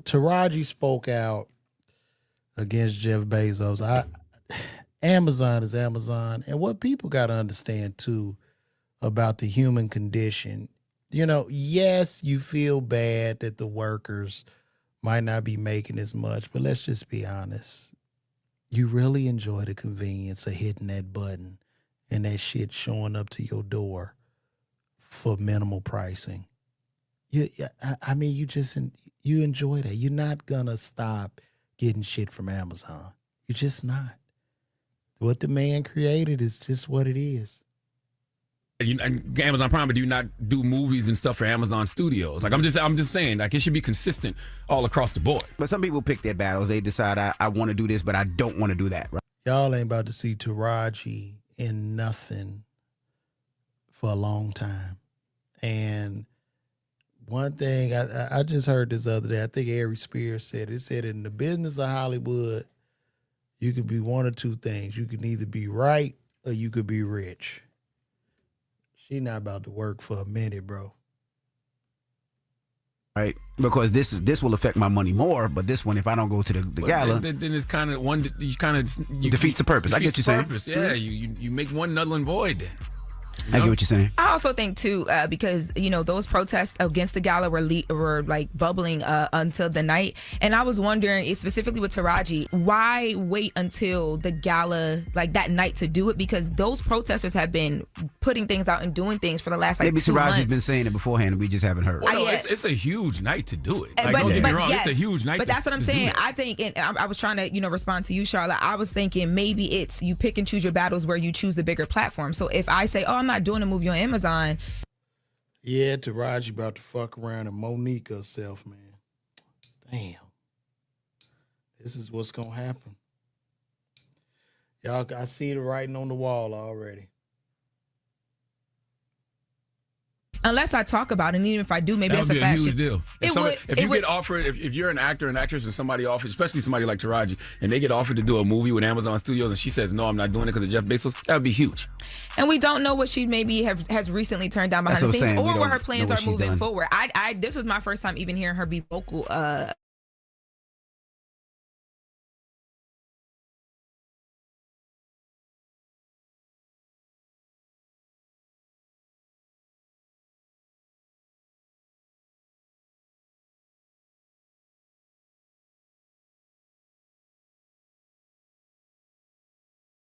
Taraji spoke out against Jeff Bezos. Amazon is Amazon. And what people got to understand, too, about the human condition, yes, you feel bad that the workers might not be making as much, but let's just be honest. You really enjoy the convenience of hitting that button and that shit showing up to your door for minimal pricing. You enjoy that. You're not going to stop getting shit from Amazon. You're just not. What the man created is just what it is. And Amazon Prime, but do you not do movies and stuff for Amazon Studios? Like, I'm just saying, like, it should be consistent all across the board. But some people pick their battles. They decide, I want to do this, but I don't want to do that. Right? Y'all ain't about to see Taraji in nothing for a long time. And one thing, I just heard this other day, I think Ari Spears said, in the business of Hollywood, you could be one or two things. You can either be right or you could be rich. She not about to work for a minute, bro. Right, because this will affect my money more, but this one, if I don't go to the gala, then it's kind of one. You defeats the purpose. I get you saying. Yeah, you make one null and void then. I get what you're saying. I also think too, because those protests against the gala were like bubbling until the night, and I was wondering, specifically with Taraji, why wait until the gala like that night to do it? Because those protesters have been putting things out and doing things for the last like maybe 2 Taraji's months. been saying it beforehand, and we just haven't heard. Well, no, it's a huge night to do it. Like, don't get me wrong, yes, it's a huge night. But that's what I'm to do saying. that. I think, and I was trying to respond to you, Charlotte. I was thinking maybe it's you pick and choose your battles where you choose the bigger platform. So if I say, oh, I'm not doing a movie on Amazon. Yeah, Taraji about to fuck around and Monique herself, man. Damn. This is what's going to happen. Y'all, I see the writing on the wall already. Unless I talk about it, and even if I do, maybe That that's would a be a fashion. huge deal. If you get offered, if you're an actor and actress and somebody offers, especially somebody like Taraji, and they get offered to do a movie with Amazon Studios and she says, no, I'm not doing it because of Jeff Bezos, that would be huge. And we don't know what she maybe has recently turned down behind the scenes or what her plans are moving forward. This was my first time even hearing her be vocal.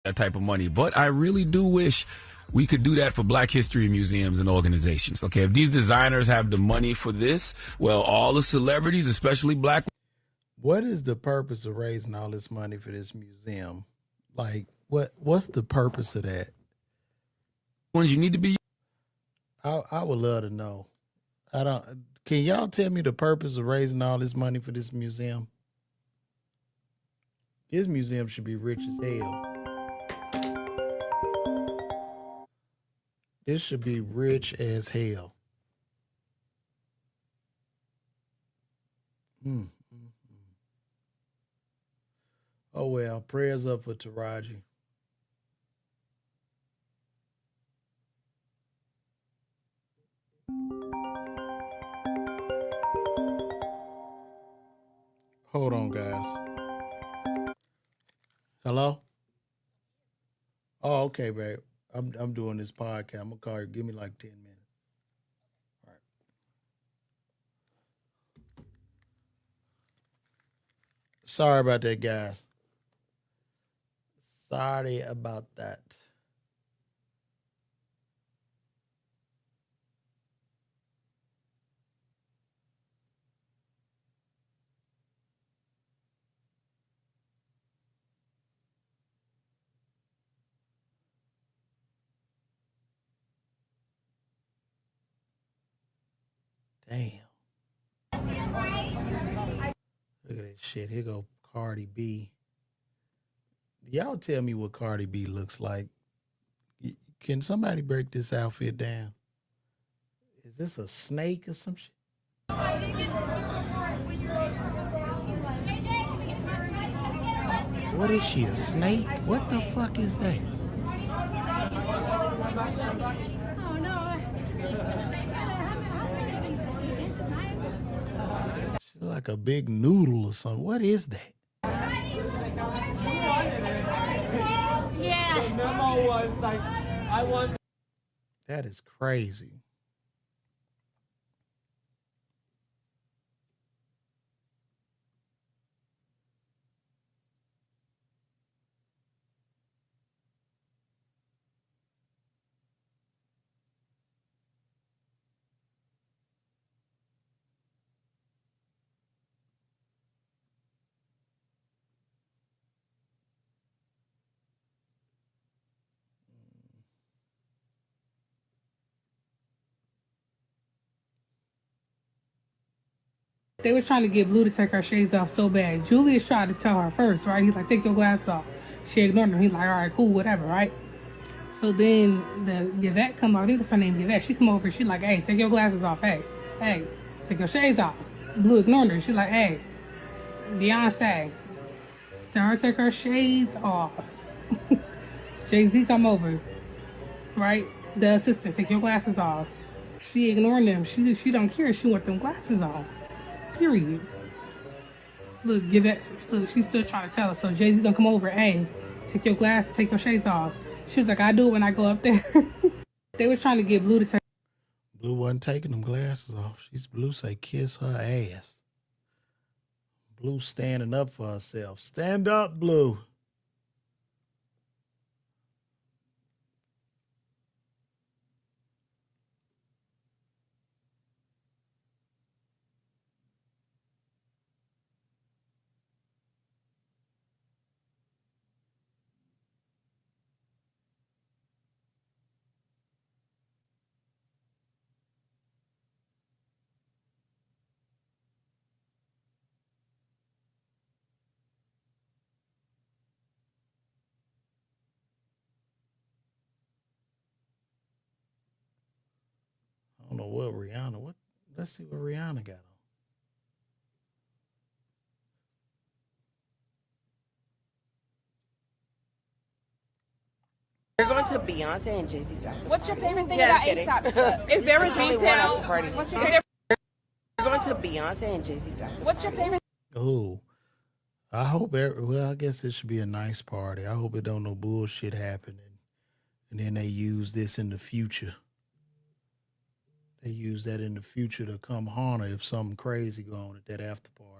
That type of money. But I really do wish we could do that for Black history museums and organizations. Okay, if these designers have the money for this, well, all the celebrities, especially Black. What is the purpose of raising all this money for this museum? Like, what's the purpose of that? Ones you need to be. I would love to know. Can y'all tell me the purpose of raising all this money for this museum? This museum should be rich as hell. This should be rich as hell. Oh, well, prayers up for Taraji. Hold on, guys. Hello? Oh, okay, babe. I'm doing this podcast. I'm gonna call you. Give me like 10 minutes. All right. Sorry about that, guys. Sorry about that. Damn. Look at that shit. Here go Cardi B. Y'all tell me what Cardi B looks like. Can somebody break this outfit down? Is this a snake or some shit? What is she, a snake? What the fuck is that? She look like a big noodle or something. What is that? The memo was like, I want. That is crazy. They was trying to get Blue to take her shades off so bad. Julius tried to tell her first, right? He's like, take your glasses off. She ignored him. He's like, all right, cool, whatever, right? So then the Yvette come over. I think that's her name, Yvette. She come over. She like, hey, take your glasses off. Hey, take your shades off. Blue ignored her. She's like, hey, Beyonce, tell her to take her shades off. Jay-Z come over, right? The assistant, take your glasses off. She ignoring them. She don't care. She want them glasses on. Period. Look, look, she's still trying to tell us. So Jay-Z gonna come over, hey, take your shades off. She was like, I do it when I go up there. They was trying to get Blue to take. Blue wasn't taking them glasses off. Blue say kiss her ass. Blue standing up for herself. Stand up, Blue. I don't know what Rihanna. Let's see what Rihanna got on. We're going to Beyonce and Jay-Z's after What's your favorite thing Yeah, about I'm kidding. ASAP stuff? Is there a detail? What's your favorite? We're going to Beyonce and Jay-Z's after What's your favorite? Oh, I hope. Well, I guess it should be a nice party. I hope it don't no bullshit happen, and then they use this in the future. They use that in the future to come harm her if something crazy go on at that after party.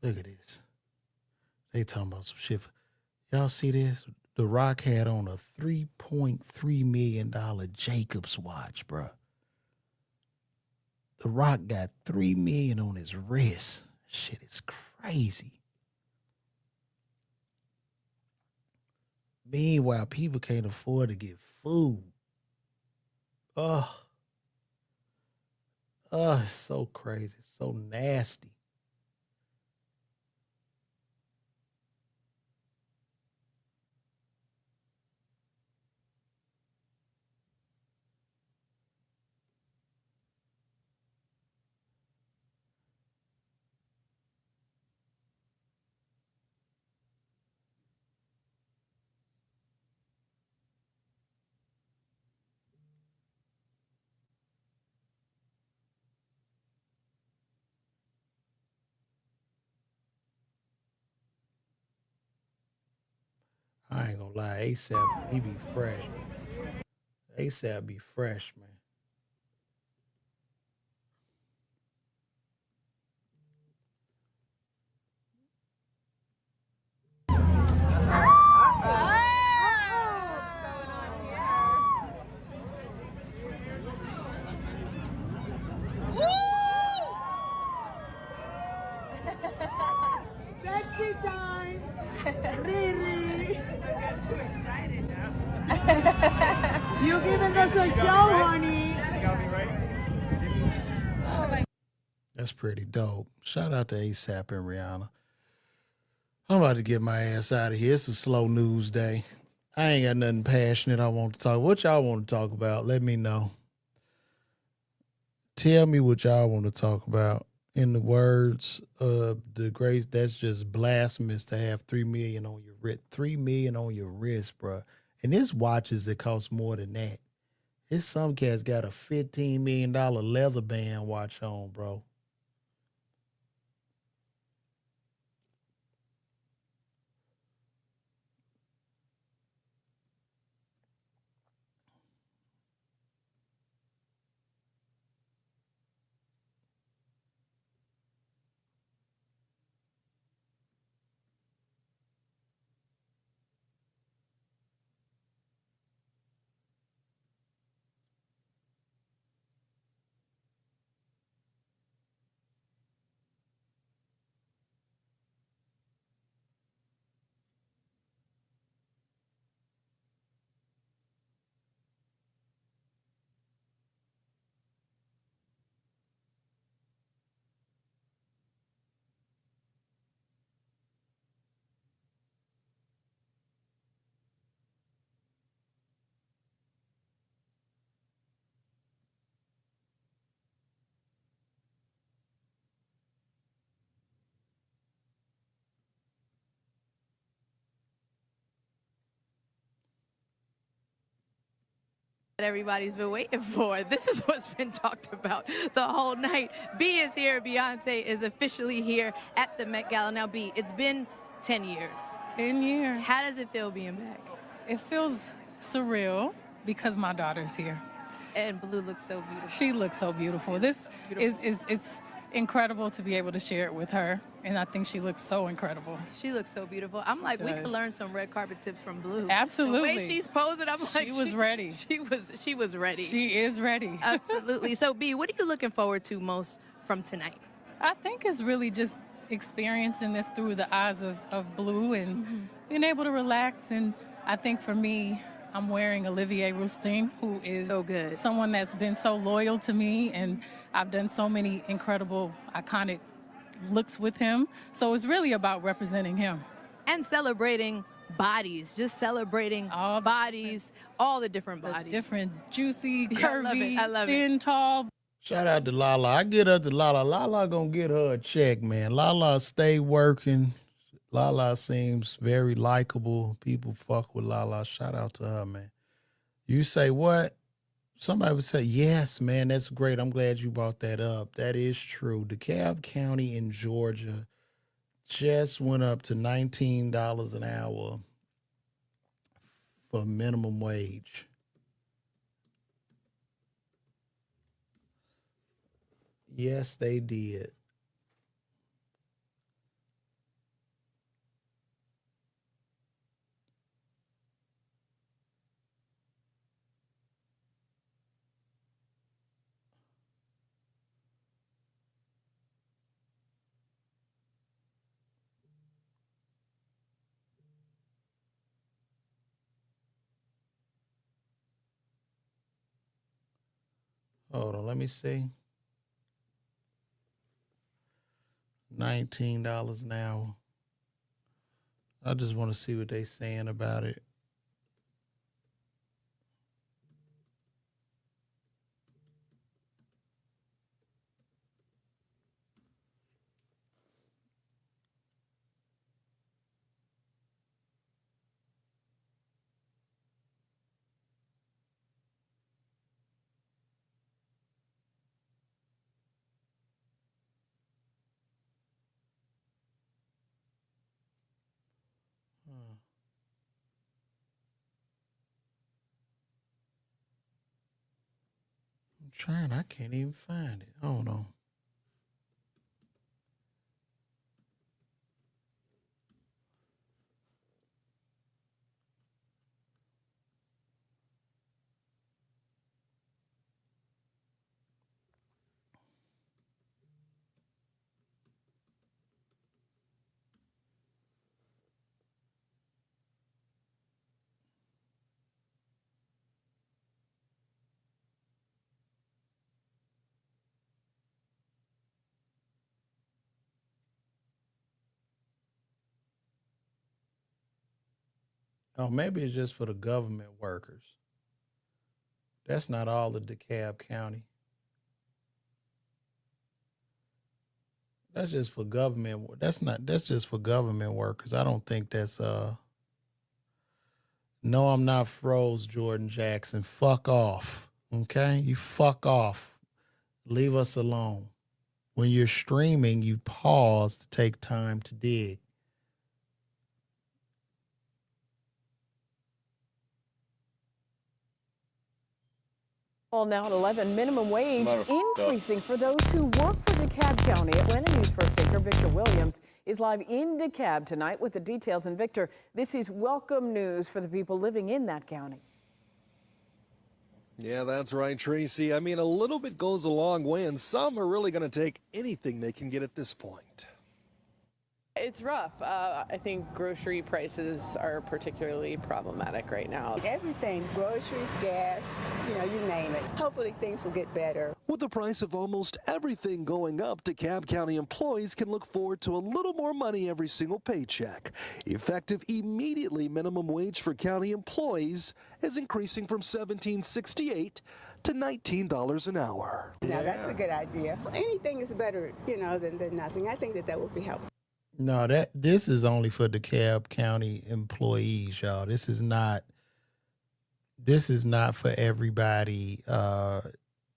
Look at this. They talking about some shit. Y'all see this? The Rock had on a $3.3 million Jacobs watch, bro. The Rock got $3 million on his wrist. Shit is crazy. Meanwhile, people can't afford to get food. Oh, it's so crazy. It's so nasty. I ain't gonna lie, ASAP, he be fresh. ASAP be fresh, man. Sexy time. Riri. Don't get too excited now. You giving us a show, honey. That's pretty dope. Shout out to ASAP and Rihanna. I'm about to get my ass out of here. It's a slow news day. I ain't got nothing passionate I want to talk. What y'all want to talk about? Let me know. Tell me what y'all want to talk about. In the words of the grace, that's just blasphemous to have $3 million on your wrist. $3 million on your wrist, bro. And this watches that cost more than that. This some cats got a $15 million leather band watch on, bro. Everybody's been waiting for. This is what's been talked about the whole night. B is here. Beyonce is officially here at the Met Gala. Now, B, it's been 10 years. 10 years. How does it feel being back? It feels surreal because my daughter's here. And Blue looks so beautiful. She looks so beautiful. This is it's incredible to be able to share it with her, and I think she looks so incredible. She looks so beautiful. I'm like, we could learn some red carpet tips from Blue. Absolutely. The way she's posing, I'm like, she was ready. She was ready. She is ready. Absolutely. So, B, what are you looking forward to most from tonight? I think it's really just experiencing this through the eyes of Blue and being able to relax. And I think for me, I'm wearing Olivier Rousteing, who is so good. Someone that's been so loyal to me, and I've done so many incredible, iconic looks with him. So it's really about representing him. And celebrating bodies, just celebrating all bodies, all the different bodies. Different, juicy, Yeah, curvy, I love it. thin, tall. Shout out to Lala. I get up to Lala. Lala gonna get her a check, man. Lala stay working. Lala seems very likable. People fuck with Lala. Shout out to her, man. You say what? Somebody would say, yes, man, that's great. I'm glad you brought that up. That is true. DeKalb County in Georgia just went up to $19 an hour for minimum wage. Yes, they did. Hold on, let me see. $19 an hour. I just want to see what they saying about it. I'm trying. I can't even find it. Hold on. Oh, maybe it's just for the government workers. That's not all of DeKalb County. That's just for government. That's just for government workers. I don't think that's No, I'm not froze, Jordan Jackson. Fuck off. Okay? You fuck off. Leave us alone. When you're streaming, you pause to take time to dig. Well, now at 11, minimum wage increasing for those who work for DeKalb County. Atlanta News first taker Victor Williams is live in DeKalb tonight with the details. And Victor, this is welcome news for the people living in that county. Yeah, that's right, Tracy. I mean, a little bit goes a long way, and some are really going to take anything they can get at this point. It's rough. I think grocery prices are particularly problematic right now. Everything, groceries, gas, you name it. Hopefully things will get better. With the price of almost everything going up, DeKalb County employees can look forward to a little more money every single paycheck. Effective immediately, minimum wage for county employees is increasing from $17.68 to $19 an hour. Now that's a good idea. Anything is better, than nothing. I think that would be helpful. No, this is only for DeKalb County employees, y'all. This is not this is not for everybody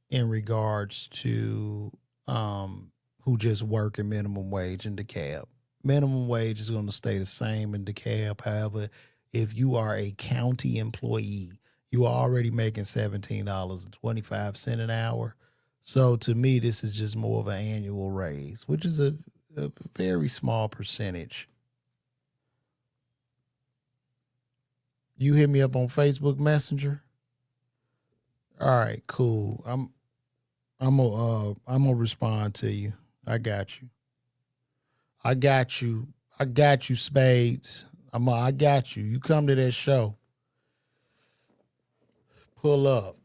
in regards to who just work at minimum wage in DeKalb. Minimum wage is going to stay the same in DeKalb. However, if you are a county employee, you are already making $17.25 an hour. So to me, this is just more of an annual raise, which is a very small percentage. You hit me up on Facebook Messenger. All right, cool. I'm gonna respond to you. I got you. I got you. I got you, Spades. I got you. You come to that show. Pull up.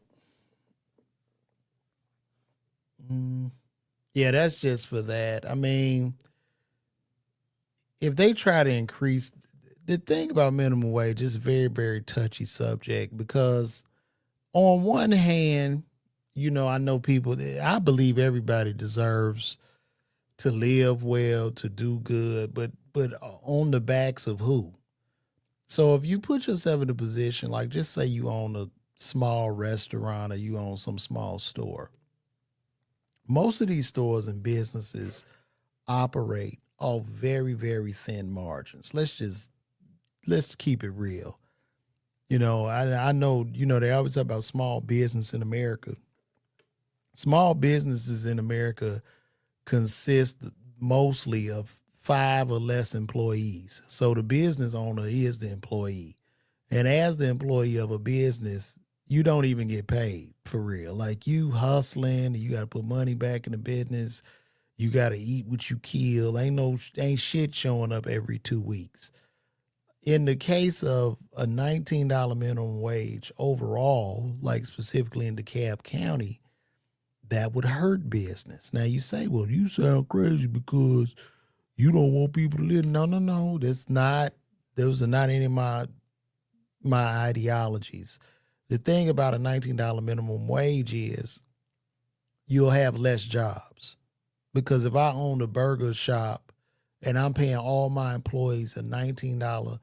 Yeah, that's just for that. I mean, if they try to increase, the thing about minimum wage is a very, very touchy subject because on one hand, you know, I know people that I believe everybody deserves to live well, to do good, but on the backs of who? So if you put yourself in a position, like just say you own a small restaurant or you own some small store. Most of these stores and businesses operate off very, very thin margins. Let's keep it real. You know, I know, you know, they always talk about small business in America. Small businesses in America consist mostly of 5 or less employees. So the business owner is the employee. And as the employee of a business, you don't even get paid for real. Like you hustling, you got to put money back in the business. You got to eat what you kill. Ain't shit showing up every 2 weeks. In the case of a $19 minimum wage overall, like specifically in DeKalb County, that would hurt business. Now you say, well, you sound crazy because you don't want people to live. No. Those are not any of my ideologies. The thing about a $19 minimum wage is you'll have less jobs. Because if I own a burger shop and I'm paying all my employees a $19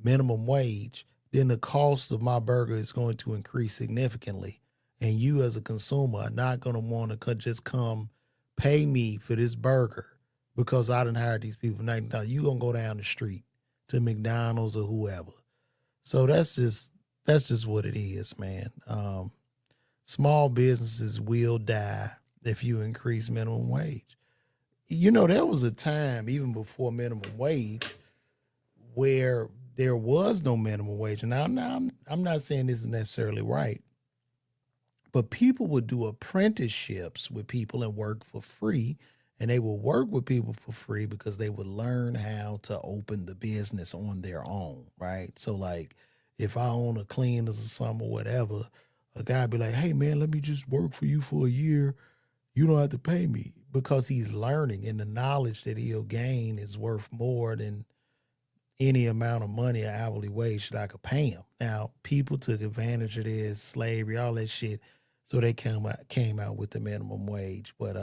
minimum wage, then the cost of my burger is going to increase significantly. And you as a consumer are not going to want to just come pay me for this burger because I didn't hire these people $19. You're going to go down the street to McDonald's or whoever. So that's just what it is, man. Small businesses will die if you increase minimum wage. You know, there was a time, even before minimum wage, where there was no minimum wage. And now I'm not saying this is necessarily right, but people would do apprenticeships with people and work for free. And they would work with people for free because they would learn how to open the business on their own, right? So like if I own a cleaners or something or whatever, a guy would be like, hey man, let me just work for you for a year. You don't have to pay me, because he's learning, and the knowledge that he'll gain is worth more than any amount of money or hourly wage that I could pay him. Now, people took advantage of this, slavery, all that shit, so they came out with the minimum wage. But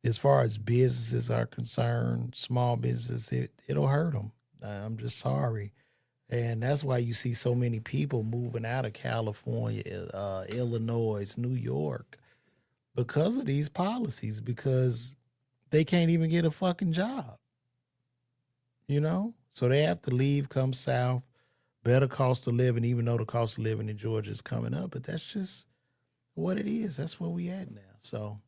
as far as businesses are concerned, small businesses, it'll hurt them. I'm just sorry. And that's why you see so many people moving out of California, Illinois, New York, because of these policies, because they can't even get a fucking job, you know? So they have to leave, come south, better cost of living, even though the cost of living in Georgia is coming up. But that's just what it is. That's where we at now. So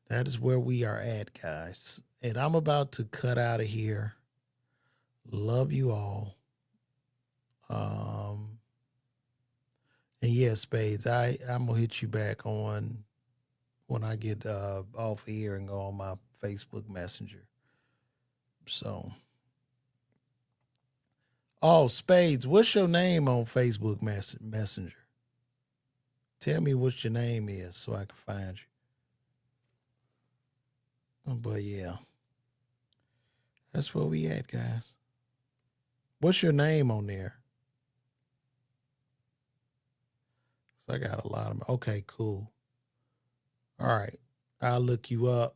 that is where we are at, guys. And I'm about to cut out of here. Love you all. And yeah, Spades, I'm going to hit you back on when I get off here and go on my Facebook Messenger. So, oh, Spades, what's your name on Facebook Messenger? Tell me what your name is so I can find you. But yeah, that's where we at, guys. What's your name on there? So I got a lot of. Okay, cool. All right, I'll look you up,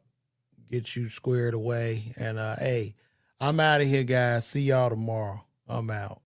get you squared away, and hey, I'm out of here, guys. See y'all tomorrow. I'm out.